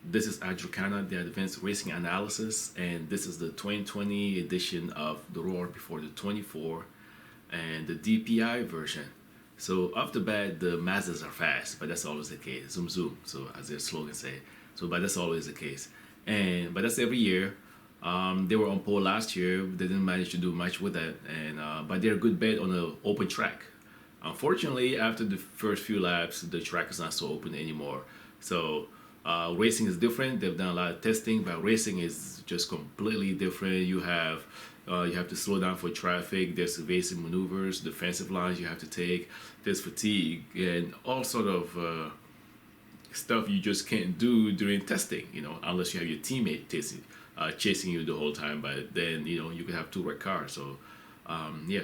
This is Acura, the Advanced Racing Analysis, and this is the 2020 edition of the Roar before the 24 and the DPi version. So off the bat, the Mazdas are fast, but that's always the case. Zoom zoom, so as their slogan say. So, but that's always the case, but that's every year. They were on pole last year. They didn't manage to do much with that, but they're a good bet on an open track. Unfortunately, after the first few laps, the track is not so open anymore. So racing is different. They've done a lot of testing, but racing is just completely different. You have to slow down for traffic. There's evasive maneuvers, defensive lines you have to take. There's fatigue and all sort of stuff you just can't do during testing. Unless you have your teammate chasing you the whole time. But then you could have two red cars. So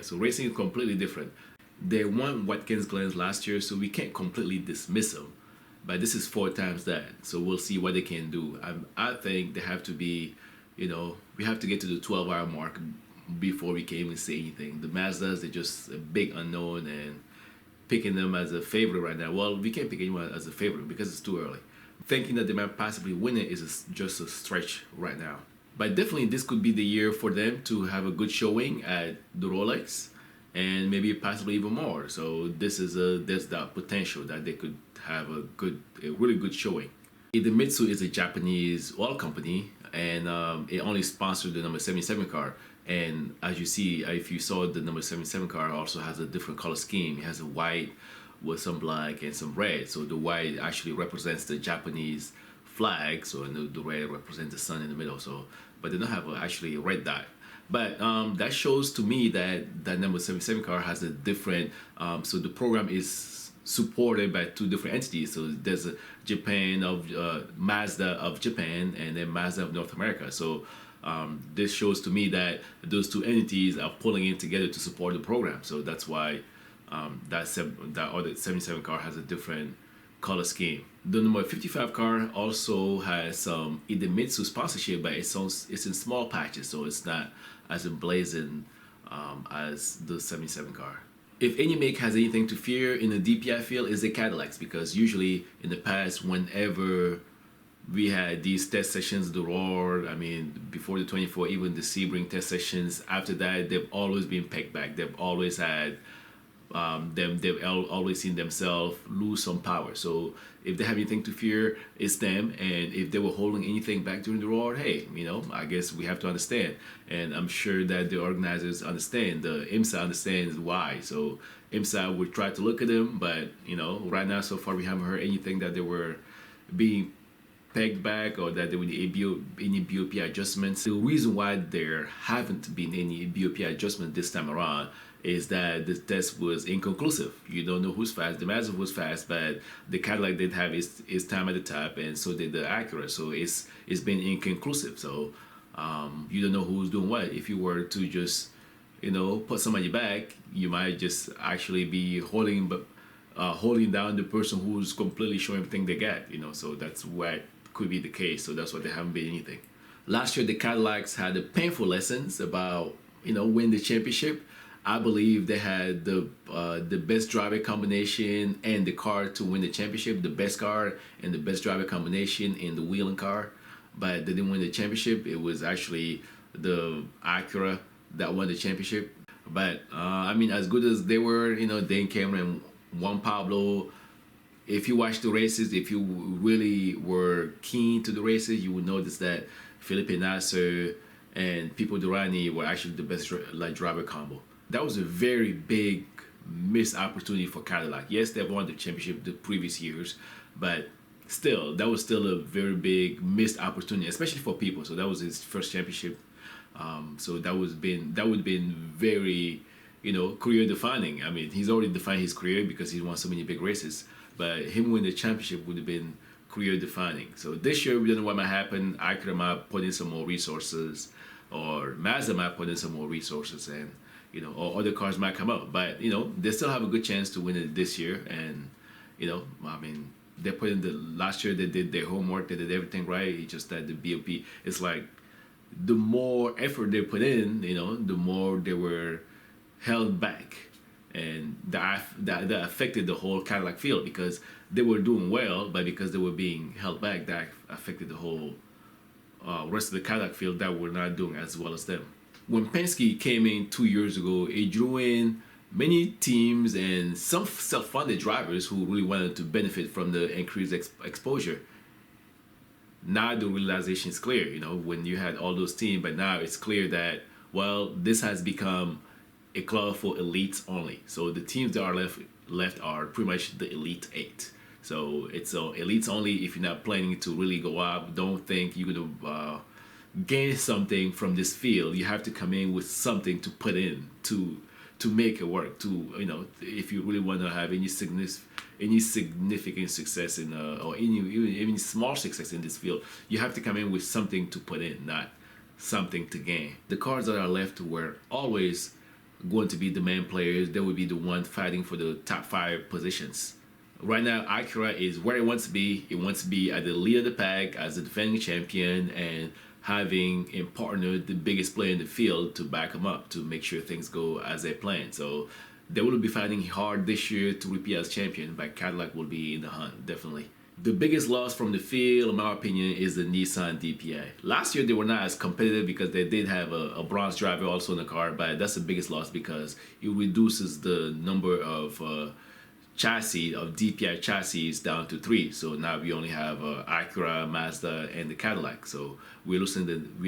so racing is completely different. They won Watkins Glen last year, so we can't completely dismiss them. But this is 4 times that, so we'll see what they can do. I think they have to be, we have to get to the 12-hour mark before we can even say anything. The Mazdas, they're just a big unknown, and picking them as a favorite right now, well, we can't pick anyone as a favorite because it's too early. Thinking that they might possibly win it is just a stretch right now. But definitely this could be the year for them to have a good showing at the Rolex, and maybe possibly even more. So there's that potential that they could have a really good showing. Idemitsu is a Japanese oil company, and it only sponsored the number 77 car. And as you see, if you saw, the number 77 car also has a different color scheme. It has a white with some black and some red. So the white actually represents the Japanese flag, so the red represents the sun in the middle. So, but they don't have actually a red dot. But that shows to me that that number 77 car has a different, so the program is supported by 2 different entities. So there's a Mazda of Japan, and then Mazda of North America. So this shows to me that those 2 entities are pulling in together to support the program. So that's why that other 77 car has a different color scheme. The number 55 car also has some Idemitsu sponsorship, but it's in small patches, so it's not as emblazoned as the 77 car. If any make has anything to fear in the DPi field, is the Cadillacs, because usually in the past, whenever we had these test sessions, the Roar, before the 24, even the Sebring test sessions, after that, they've always been pegged back. They've always had they've always seen themselves lose some power. So if they have anything to fear, it's them. And if they were holding anything back during the Roar, hey, I guess we have to understand. And I'm sure that the organizers understand. The IMSA understands why. So IMSA would try to look at them, but right now so far we haven't heard anything that they were being pegged back or that there were any BOP adjustments. The reason why there haven't been any BOP adjustment this time around is that the test was inconclusive. You don't know who's fast. The Mazda was fast, but the Cadillac did have its time at the top, and so did the Acura. So it's been inconclusive. So you don't know who's doing what. If you were to just put somebody back, you might just actually be holding down the person who's completely showing everything they got. So that's what could be the case. So that's why there haven't been anything. Last year, the Cadillacs had a painful lessons about win the championship. I believe they had the best driver combination and the car to win the championship, the best car and the best driver combination in the wheeling car, but they didn't win the championship. It was actually the Acura that won the championship. But as good as they were, Dane Cameron, Juan Pablo, if you watch the races, if you really were keen to the races, you would notice that Felipe Nasser and Pipo Durrani were actually the best driver combo. That was a very big missed opportunity for Cadillac. Yes, they've won the championship the previous years, but still, that was still a very big missed opportunity, especially for Pipo. So that was his first championship. So that would have been very, career defining. He's already defined his career because he's won so many big races, but him winning the championship would have been career defining. So this year, we don't know what might happen. Acura might put in some more resources, or Mazda might put in some more resources, and or other cars might come up. But they still have a good chance to win it this year. And they put in the last year, they did their homework, they did everything right. It's just that the BOP, it's like the more effort they put in, the more they were held back. and that affected the whole Cadillac field because they were doing well, but because they were being held back, that affected the whole rest of the Cadillac field that were not doing as well as them. When Penske came in 2 years ago, it drew in many teams and some self-funded drivers who really wanted to benefit from the increased exposure. Now the realization is clear, when you had all those teams, but now it's clear that, well, this has become a club for elites only. So the teams that are left are pretty much the elite eight. So it's elites only. If you're not planning to really go up, don't think you're gonna gain something from this field. You have to come in with something to put in to make it work. If you really want to have any significant success in or even small success in this field, you have to come in with something to put in, not something to gain. The cars that are left were always going to be the main players. They would be the ones fighting for the top 5 positions. Right now, Acura is where it wants to be. It wants to be at the lead of the pack as the defending champion and having in partner the biggest player in the field to back them up to make sure things go as they plan. So they will be fighting hard this year to repeat as champion, but Cadillac will be in the hunt, definitely. The biggest loss from the field, in my opinion, is the Nissan DPi. Last year, they were not as competitive because they did have a bronze driver also in the car, but that's the biggest loss because it reduces the number of chassis, of DPi chassis, down to 3. So now we only have Acura, Mazda, and the Cadillac. So we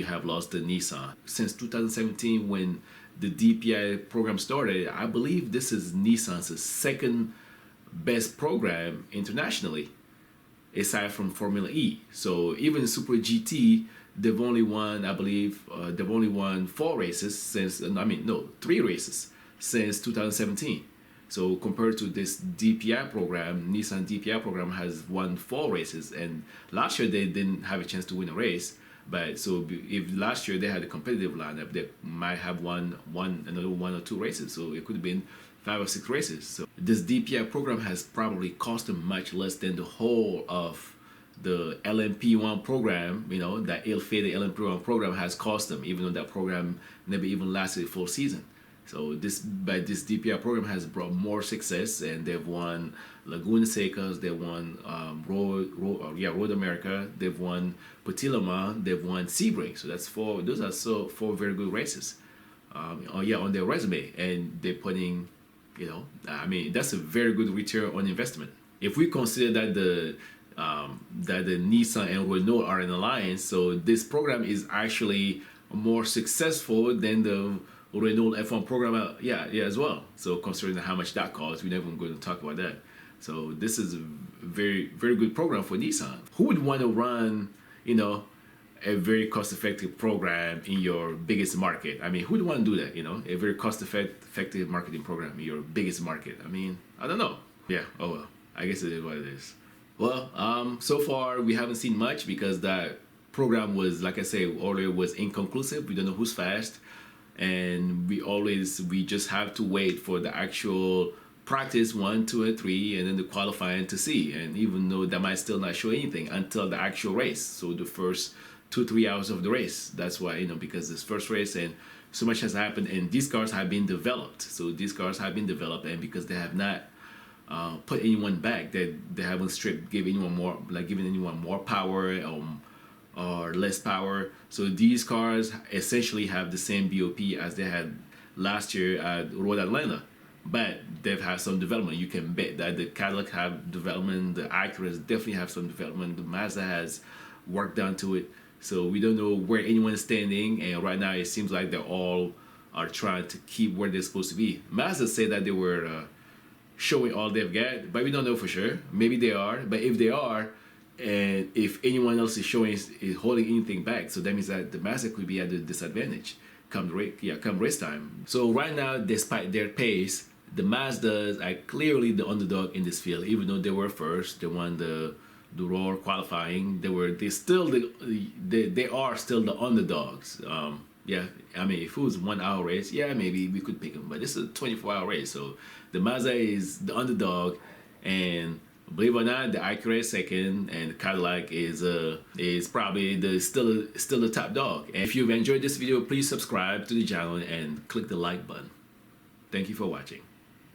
have lost the Nissan. Since 2017, when the DPi program started, I believe this is Nissan's second best program internationally, aside from Formula E. So even Super GT, they've only won, I believe, they've only won 3 races since 2017. So compared to this DPi program, Nissan DPi program has won 4 races, and last year they didn't have a chance to win a race. But so if last year they had a competitive lineup, they might have won another 1 or 2 races. So it could have been 5 or 6 races. So this DPi program has probably cost them much less than the whole of the LMP1 program. That ill-fated LMP1 program has cost them, even though that program never even lasted a full season. So this DPi program has brought more success, and they've won Laguna Seca, they've won Road America, they've won Petit Le Mans, they've won Sebring. So that's 4. Those are 4 very good races. On their resume, and they're putting, that's a very good return on investment. If we consider that the Nissan and Renault are in alliance, so this program is actually more successful than the Renault F1 program, as well. So considering how much that costs, we're never going to talk about that. So this is a very, very good program for Nissan. Who would want to run, a very cost-effective program in your biggest market? Who would want to do that? A very cost-effective marketing program in your biggest market. I don't know. Yeah. Oh well. I guess it is what it is. Well, so far we haven't seen much because that program was, like I said earlier, was inconclusive. We don't know who's fast. And we just have to wait for the actual practice 1, 2, and 3, and then the qualifying to see. And even though that might still not show anything until the actual race, so the first 2-3 hours of the race. That's why, because this first race and so much has happened, and these cars have been developed. So these cars have been developed, and because they have not put anyone back, they haven't given anyone more power or less power. So these cars essentially have the same BOP as they had last year at Road Atlanta, but they've had some development. You can bet that the Cadillac have development, the Acura definitely have some development, the Mazda has work done to it. So we don't know where anyone is standing, and right now it seems like they all are trying to keep where they're supposed to be. Mazda said that they were showing all they've got, but we don't know for sure. Maybe they are, but if they are, and if anyone else is holding anything back, so that means that the Mazda could be at a disadvantage come race time. So right now, despite their pace, the Mazdas are clearly the underdog in this field. Even though they were first, they won the Roar qualifying. They are still the underdogs. If it was a 1 hour race, maybe we could pick them, but this is a 24-hour race. So the Mazda is the underdog, and believe it or not, the Acura is second, and the Cadillac is probably still the top dog. And if you've enjoyed this video, please subscribe to the channel and click the like button. Thank you for watching.